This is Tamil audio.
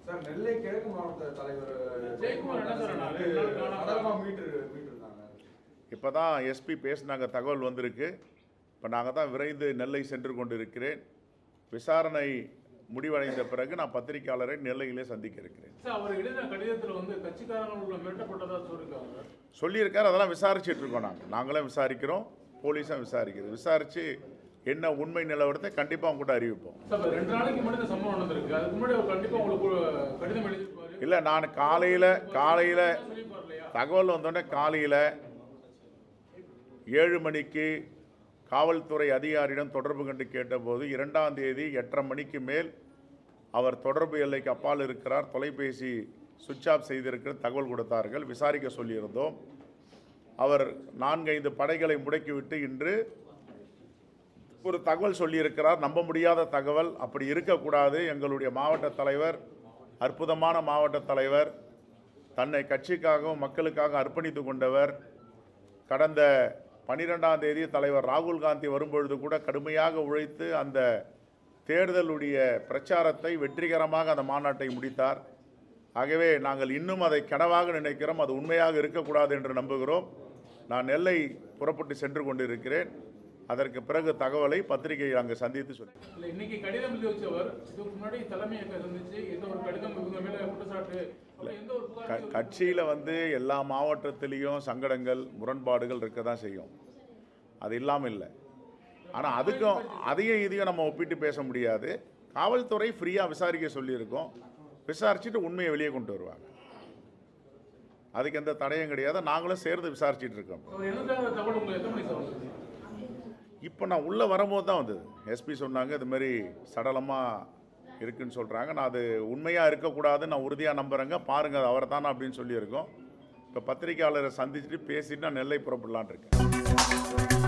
சார் நெல்லை கிழக்கு மாவட்ட தலைவர் இப்போ தான் எஸ்பி பேசினாங்க, தகவல் வந்திருக்கு. இப்போ நாங்கள் தான் விரைந்து நெல்லை சென்று கொண்டு இருக்கிறேன். விசாரணை முடிவடைந்த பிறகு நான் பத்திரிகையாளரை நெல்லையிலே சந்திக்க இருக்கிறேன். சொல்லியிருக்காரு, அதெல்லாம் விசாரிச்சுட்டு இருக்கோம். நாங்களும் விசாரிக்கிறோம், போலீஸும் விசாரிக்குது. விசாரித்து என்ன உண்மை நிலவரத்தை கண்டிப்பாக உங்கள்கிட்ட அறிவிப்போம். இல்லை, நான் காலையில் தகவல் வந்தோடனே காலையில் 7 மணிக்கு காவல்துறை அதிகாரியிடம் தொடர்பு கண்டு கேட்டபோது 2ஆம் தேதி 8:30 மணிக்கு மேல் அவர் தொடர்பு எல்லைக்கு அப்பால் இருக்கிறார், தொலைபேசி சுவிட்ச் ஆஃப் செய்திருக்கிற தகவல் கொடுத்தார்கள். விசாரிக்க சொல்லியிருந்தோம். அவர் 4-5 படைகளை முடக்கிவிட்டு இன்று ஒரு தகவல் சொல்லியிருக்கிறார். நம்ப முடியாத தகவல். அப்படி இருக்கக்கூடாது. எங்களுடைய மாவட்ட தலைவர், அற்புதமான மாவட்ட தலைவர், தன்னை கட்சிக்காகவும் மக்களுக்காக அர்ப்பணித்து கொண்டவர். கடந்த 12ஆம் தேதி தலைவர் ராகுல் காந்தி வரும்பொழுது கூட கடுமையாக உழைத்து அந்த தேர்தலுடைய பிரச்சாரத்தை வெற்றிகரமாக அந்த மாநாட்டை முடித்தார். ஆகவே நாங்கள் இன்னும் அதை கனவாக நினைக்கிறோம். அது உண்மையாக இருக்கக்கூடாது என்று நம்புகிறோம். நான் நெல்லை புறப்பட்டு சென்று கொண்டிருக்கிறேன். அதற்கு பிறகு தகவலை பத்திரிகையை அங்கு சந்தித்து சொன்னேன். இன்னைக்கு கடிதம் எழுதி வச்சவர் இதுக்கு முன்னாடி தலைமையை சந்திச்சு எந்த ஒரு கடிதம் இவங்க மேல குற்றச்சாட்டு கட்சியில் எல்லா மாவட்டத்திலையும் சங்கடங்கள், முரண்பாடுகள் இருக்க தான் செய்யும். அது இல்லாமல் இல்லை. ஆனால் அதையும் இதையும் நம்ம ஒப்பிட்டு பேச முடியாது. காவல்துறை ஃப்ரீயாக விசாரிக்க சொல்லியிருக்கோம். விசாரிச்சுட்டு உண்மையை வெளியே கொண்டு வருவாங்க. அதுக்கு எந்த தடையும் கிடையாது. நாங்களும் சேர்ந்து விசாரிச்சுட்டு இருக்கோம். இப்போ நான் உள்ளே வரும்போது தான் வந்தது. எஸ்பி சொன்னாங்க, இது மாதிரி சடலமாக இருக்குன்னு சொல்கிறாங்க. நான் அது உண்மையாக இருக்கக்கூடாதுன்னு நான் உறுதியாக நம்புகிறேங்க. பாருங்கள், அது அவர் தானே அப்படின்னு சொல்லியிருக்கோம். இப்போ பத்திரிகையாளரை சந்திச்சுட்டு பேசிட்டு நான் நெல்லை புறப்படலான் இருக்கேன்.